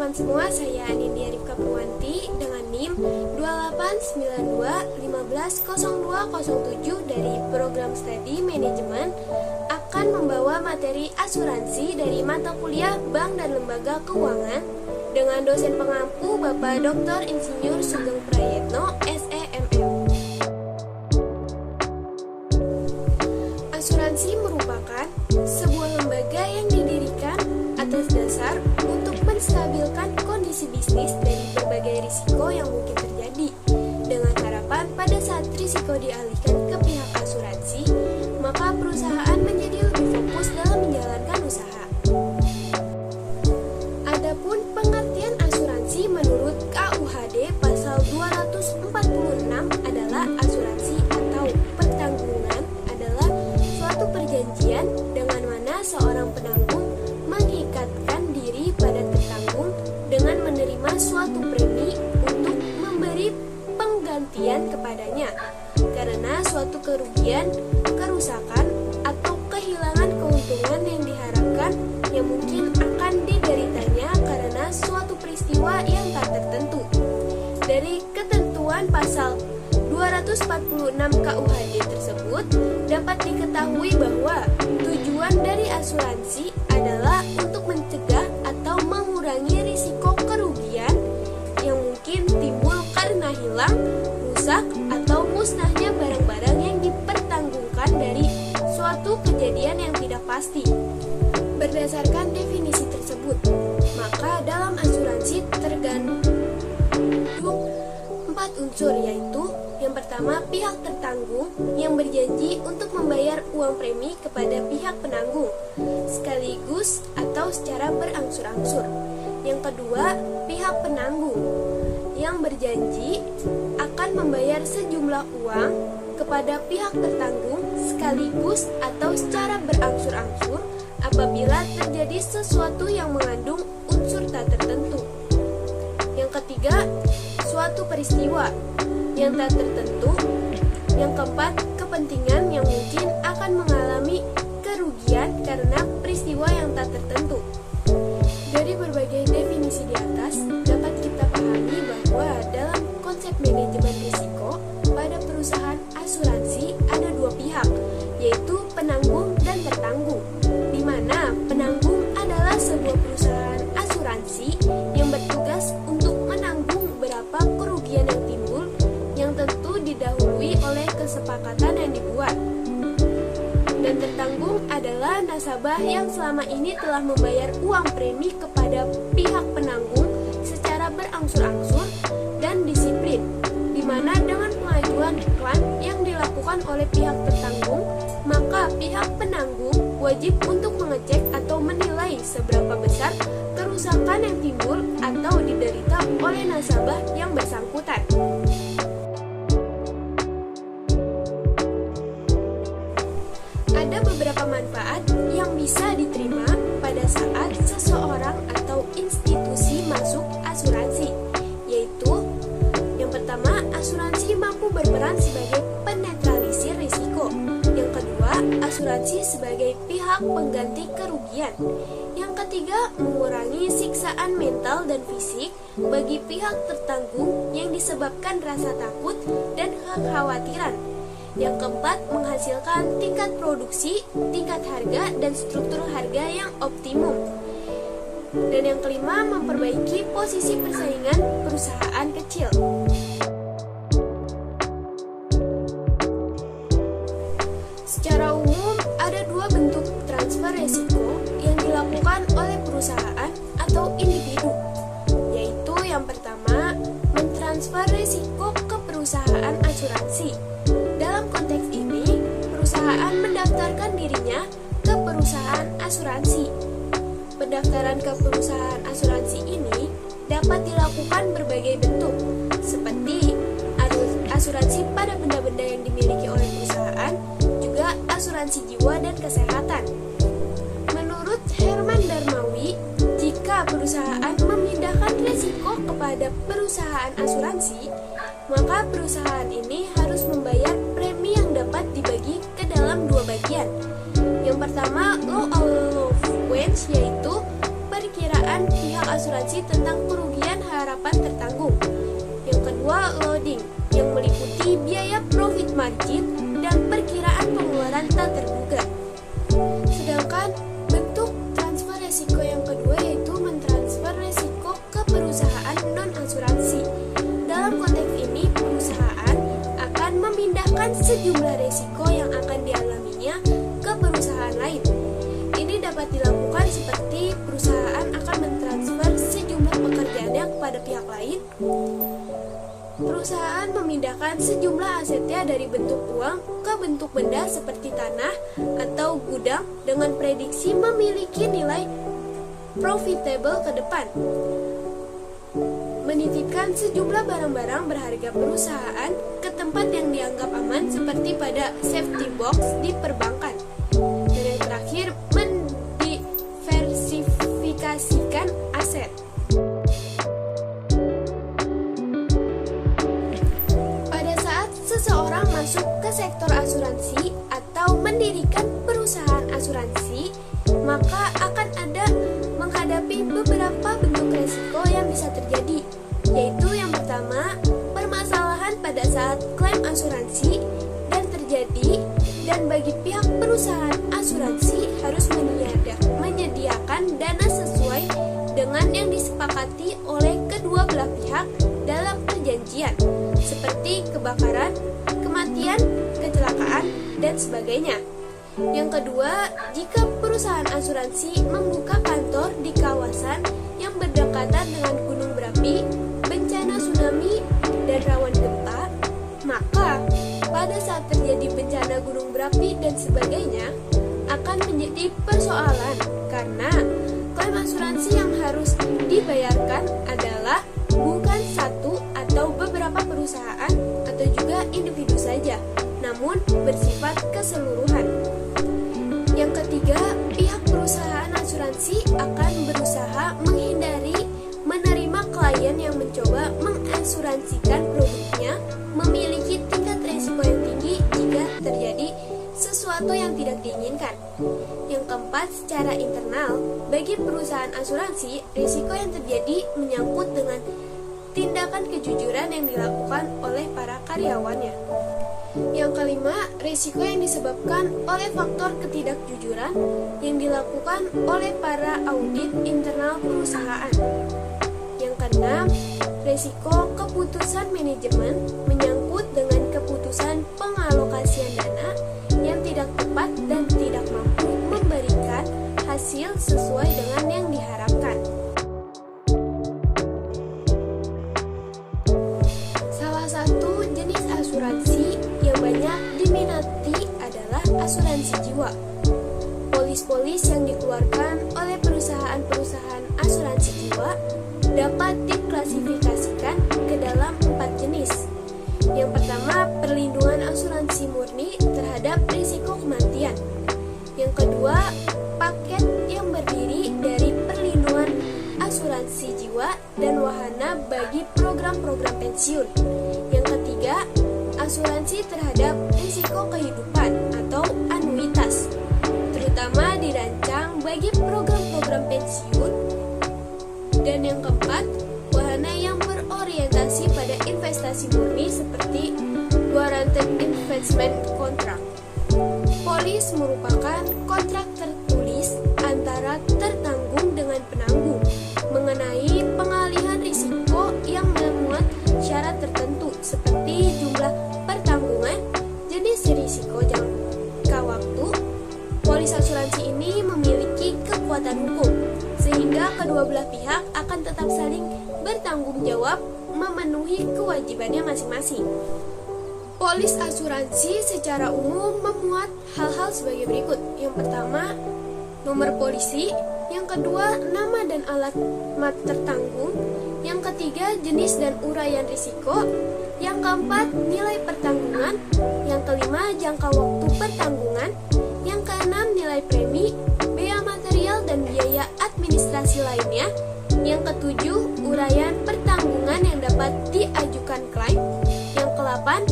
teman-teman semua, saya Anindya Rifka Purwanti dengan NIM 2892150207 dari program studi manajemen akan membawa materi asuransi dari mata kuliah Bank dan Lembaga Keuangan dengan dosen pengampu Bapak Dr. Insinyur Sugeng Prayetno, SEMM. Asuransi merupakan sebuah lembaga yang didirikan atas dasar untuk menstabilkan kondisi bisnis dari berbagai risiko yang mungkin terjadi, dengan harapan pada saat risiko dialihkan ke pihak asuransi, maka perusahaan menjadi lebih fokus dalam menjalankan usaha. Adapun pengertian asuransi menurut KUHD pasal 246 adalah asuransi atau pertanggungan adalah suatu perjanjian dengan mana seorang penanggung mengikatkan diri pada tertanggung dengan menerima suatu premi untuk memberi penggantian kepadanya karena suatu kerugian, kerusakan, atau kehilangan keuntungan yang diharapkan yang mungkin akan dideritanya karena suatu peristiwa yang tak tertentu. Dari ketentuan pasal 246 KUHD tersebut dapat diketahui bahwa tujuan dari asuransi adalah untuk mencegah atau mengurangi risiko kerugian yang mungkin timbul karena hilang, rusak, atau musnahnya barang-barang yang dipertanggungkan dari suatu kejadian yang tidak pasti. Berdasarkan definisi tersebut, maka dalam asuransi tergandung 4 unsur, yaitu yang pertama, pihak tertanggung yang berjanji untuk membayar uang premi kepada pihak penanggung sekaligus atau secara berangsur-angsur. Yang kedua, pihak penanggung yang berjanji akan membayar sejumlah uang kepada pihak tertanggung sekaligus atau secara berangsur-angsur apabila terjadi sesuatu yang mengandung unsur tak tertentu. Yang ketiga, suatu peristiwa yang tak tertentu. Yang keempat, kepentingan yang mungkin akan mengalami kerugian karena peristiwa yang tak tertentu. Dari berbagai definisi di atas, dapat kita pahami bahwa dalam konsep manajemen risiko pada perusahaan asuransi ada dua pihak, yaitu penanggung dan tertanggung, di mana penanggung adalah sebuah perusahaan asuransi yang bertugas untuk menanggung berapa kerugian yang timbul yang tentu didahului oleh kesepakatan yang dibuat. Dan tertanggung adalah nasabah yang selama ini telah membayar uang premi kepada pihak penanggung secara berangsur-angsur dan disiplin, di mana dengan pengajuan iklan yang dilakukan oleh pihak tertanggung, maka pihak penanggung wajib untuk mengecek atau menilai seberapa besar kerusakan yang timbul atau diderita oleh nasabah yang bersangkutan. Ada beberapa manfaat yang bisa diterima pada saat seseorang atau institusi masuk asuransi, yaitu yang pertama, asuransi mampu berperan sebagai penetralisir risiko. Yang kedua, asuransi sebagai pihak pengganti kerugian. Yang ketiga, mengurangi siksaan mental dan fisik bagi pihak tertanggung yang disebabkan rasa takut dan kekhawatiran. Yang keempat, menghasilkan tingkat produksi, tingkat harga, dan struktur harga yang optimum. Dan yang kelima, memperbaiki posisi persaingan perusahaan kecil. Secara umum, ada dua bentuk transfer risiko yang dilakukan oleh perusahaan atau individu, yaitu yang pertama, mentransfer risiko ke perusahaan asuransi. Dalam konteks ini, perusahaan mendaftarkan dirinya ke perusahaan asuransi. Pendaftaran ke perusahaan asuransi ini dapat dilakukan berbagai bentuk, seperti asuransi pada benda-benda yang dimiliki oleh perusahaan, juga asuransi jiwa dan kesehatan. Menurut Herman Darmawi, jika perusahaan memindahkan risiko kepada perusahaan asuransi, maka perusahaan ini harus membayar premi yang dapat dibagi ke dalam dua bagian. Yang pertama, low allowance, yaitu perkiraan pihak asuransi asuransi tentang kerugian harapan tertanggung. Yang kedua, loading, yang meliputi biaya profit margin dan perkiraan pengeluaran tak terduga. Sedangkan bentuk transfer resiko yang kedua yaitu mentransfer resiko ke perusahaan non-asuransi. Dalam konteks ini, perusahaan akan memindahkan sejumlah resiko yang akan dialaminya ke perusahaan lain. Ini dapat dilakukan seperti perusahaan akan mentransfer sejumlah pekerjaannya kepada pihak lain. Perusahaan memindahkan sejumlah asetnya dari bentuk uang ke bentuk benda seperti tanah atau gudang dengan prediksi memiliki nilai profitable ke depan. Menitipkan sejumlah barang-barang berharga perusahaan ke tempat yang dianggap aman seperti pada safety box di perbankan. Dan yang terakhir, mendiversifikasikan aset. Pada saat seseorang masuk ke sektor asuransi atau mendirikan perusahaan asuransi, maka akan ada menghadapi beberapa bentuk resiko yang bisa terjadi, yaitu yang pertama, permasalahan pada saat klaim asuransi dan terjadi, dan bagi pihak perusahaan asuransi harus menyediakan dana sesuai dengan yang disepakati oleh kedua belah pihak dalam perjanjian, seperti kebakaran, kematian, kecelakaan, dan sebagainya. Yang kedua, jika perusahaan asuransi membuka kantor di kawasan yang berdekatan dengan gunung berapi, bencana tsunami, dan rawan gempa, maka pada saat terjadi bencana gunung berapi dan sebagainya akan menjadi persoalan karena klaim asuransi yang harus dibayarkan adalah bukan satu atau beberapa perusahaan atau juga individu saja, namun bersifat keseluruhan. Yang ketiga, pihak perusahaan asuransi akan berusaha menghindari menerima klien yang mencoba mengasuransikan produknya memiliki tingkat risiko yang tinggi jika terjadi sesuatu yang tidak diinginkan. Yang keempat, secara internal, bagi perusahaan asuransi, risiko yang terjadi menyangkut dengan tindakan kejujuran yang dilakukan oleh para karyawannya. Yang kelima, risiko yang disebabkan oleh faktor ketidakjujuran yang dilakukan oleh para audit internal perusahaan. Yang keenam, risiko keputusan manajemen menyangkut dengan keputusan pengalokasian dana yang tidak tepat dan tidak mampu memberikan hasil sesuai dengan yang diharapkan. Salah satu jenis asuransi yang banyak diminati adalah asuransi jiwa. Polis-polis yang dikeluarkan oleh perusahaan-perusahaan asuransi jiwa dapat diklasifikasikan ke dalam 4 jenis. Yang pertama, perlindungan asuransi murni terhadap risiko kematian. Yang kedua, paket yang berdiri dari perlindungan asuransi jiwa dan wahana bagi program-program pensiun. Yang ketiga, asuransi terhadap risiko kehidupan atau anuitas, terutama dirancang bagi program-program pensiun. Dan yang keempat, wahana yang berorientasi pada investasi murni seperti Guaranteed Investment Contract. Polis merupakan kontrak tertulis antara tertanggung dengan penanggung mengenai pengalihan risiko yang memuat syarat tertentu seperti jumlah pertanggungan, jenis risiko jangka waktu. Polis asuransi ini memiliki kekuatan hukum sehingga kedua belah pihak akan tetap saling bertanggung jawab memenuhi kewajibannya masing-masing. Polis asuransi secara umum memuat hal-hal sebagai berikut. Yang pertama, nomor polisi. Yang kedua, nama dan alamat tertanggung. Yang ketiga, jenis dan uraian risiko. Yang keempat, nilai pertanggungan. Yang kelima, jangka waktu pertanggungan. Yang keenam, nilai premi, bea material dan biaya administrasi lainnya. Yang ketujuh, uraian pertanggungan yang dapat diajukan klaim. Yang kedelapan,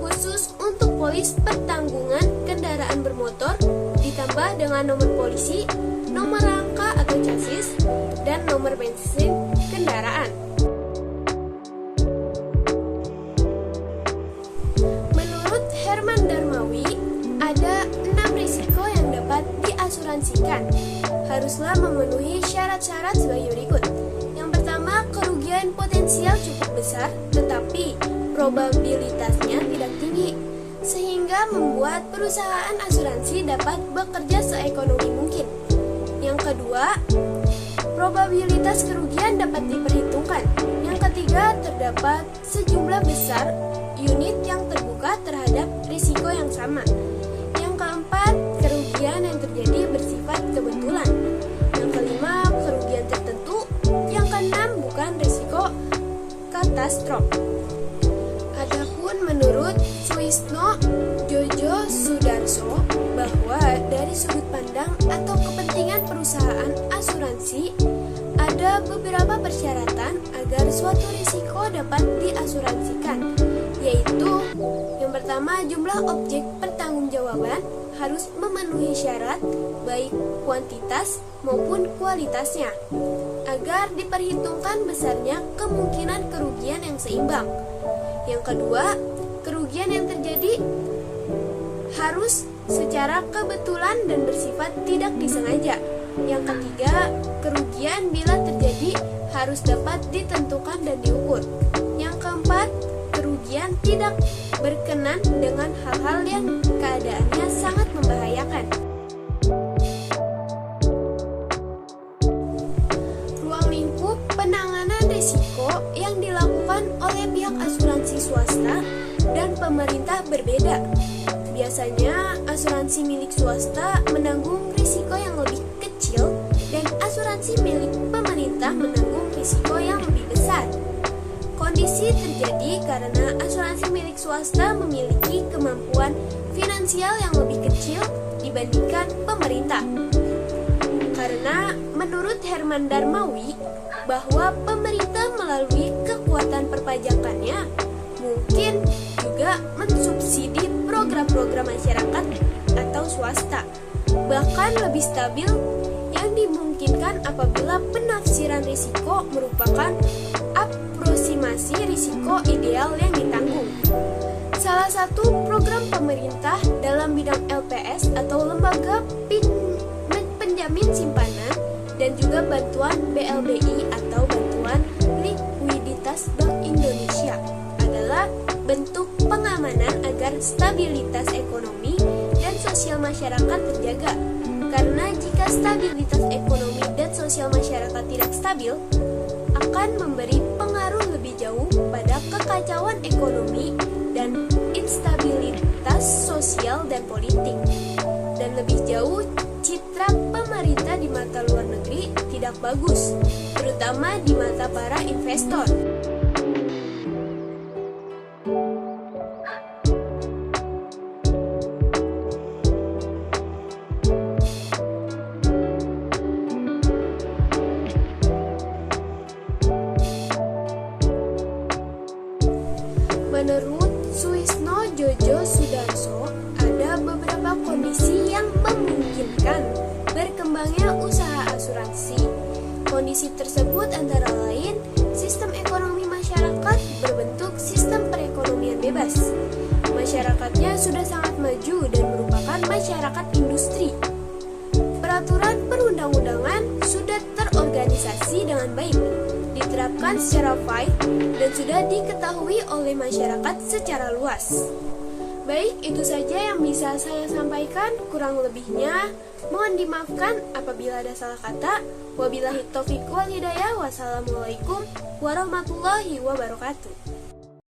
khusus untuk polis pertanggungan kendaraan bermotor ditambah dengan nomor polisi, nomor rangka atau atau chassis, dan nomor bensin kendaraan. Menurut Herman Darmawi, ada 6 risiko yang dapat diasuransikan. Haruslah memenuhi syarat-syarat sebagai berikut. Yang pertama, kerugian potensial cukup besar, tetapi probabilitasnya tidak tinggi, sehingga membuat perusahaan asuransi dapat bekerja seekonomi mungkin. Yang kedua, probabilitas kerugian dapat diperhitungkan. Yang ketiga, terdapat sejumlah besar unit yang terbuka terhadap risiko yang sama. Yang keempat, kerugian yang terjadi bersifat kebetulan. Yang kelima, kerugian tertentu. Yang keenam, bukan risiko katastrof. Adapun menurut Suisno Jojo Sudarso bahwa dari sudut pandang atau kepentingan perusahaan asuransi, ada beberapa persyaratan agar suatu risiko dapat diasuransikan, yaitu yang pertama, jumlah objek pertanggungjawaban harus memenuhi syarat baik kuantitas maupun kualitasnya, agar diperhitungkan besarnya kemungkinan kerugian yang seimbang. Yang kedua, kerugian yang terjadi harus secara kebetulan dan bersifat tidak disengaja. Yang ketiga, kerugian bila terjadi harus dapat ditentukan dan diukur. Yang keempat, kerugian tidak berkenan dengan hal-hal yang keadaannya sangat membahayakan. Ruang lingkup penanganan risiko yang dilakukan oleh pihak asuransi swasta dan pemerintah berbeda. Biasanya asuransi milik swasta menanggung risiko yang lebih kecil dan asuransi milik pemerintah menanggung risiko yang lebih besar. Kondisi terjadi karena asuransi milik swasta memiliki kemampuan finansial yang lebih kecil dibandingkan pemerintah. Karena menurut Herman Darmawi bahwa pemerintah melalui kekuatan perpajakannya mungkin juga mensubsidi program-program masyarakat atau swasta, bahkan lebih stabil yang dimungkinkan apabila penafsiran risiko merupakan aproximasi risiko ideal yang ditanggung. Salah satu program pemerintah dalam bidang LPS atau lembaga penjamin simpanan dan juga bantuan BLBI atau bantuan likuiditas Bank Indonesia adalah bentuk pengamanan agar stabilitas ekonomi dan sosial masyarakat terjaga. Karena jika stabilitas ekonomi dan sosial masyarakat tidak stabil, akan memberi pengaruh lebih jauh pada kekacauan ekonomi dan instabilitas sosial dan politik. Dan lebih jauh, citra pemerintah di mata luar negeri tidak bagus, terutama di mata para investor. Menurut Suisno Jojo Sudarso, ada beberapa kondisi yang memungkinkan berkembangnya usaha asuransi. Kondisi tersebut antara lain, sistem ekonomi masyarakat berbentuk sistem perekonomian bebas. Masyarakatnya sudah sangat maju dan merupakan masyarakat industri. Peraturan perundang-undangan sudah terorganisasi dengan baik, diterapkan secara baik, dan sudah diketahui oleh masyarakat secara luas. Baik, itu saja yang bisa saya sampaikan. Kurang lebihnya mohon dimaafkan apabila ada salah kata. Wabillahi taufiq wal hidayah. Wassalamualaikum warahmatullahi wabarakatuh.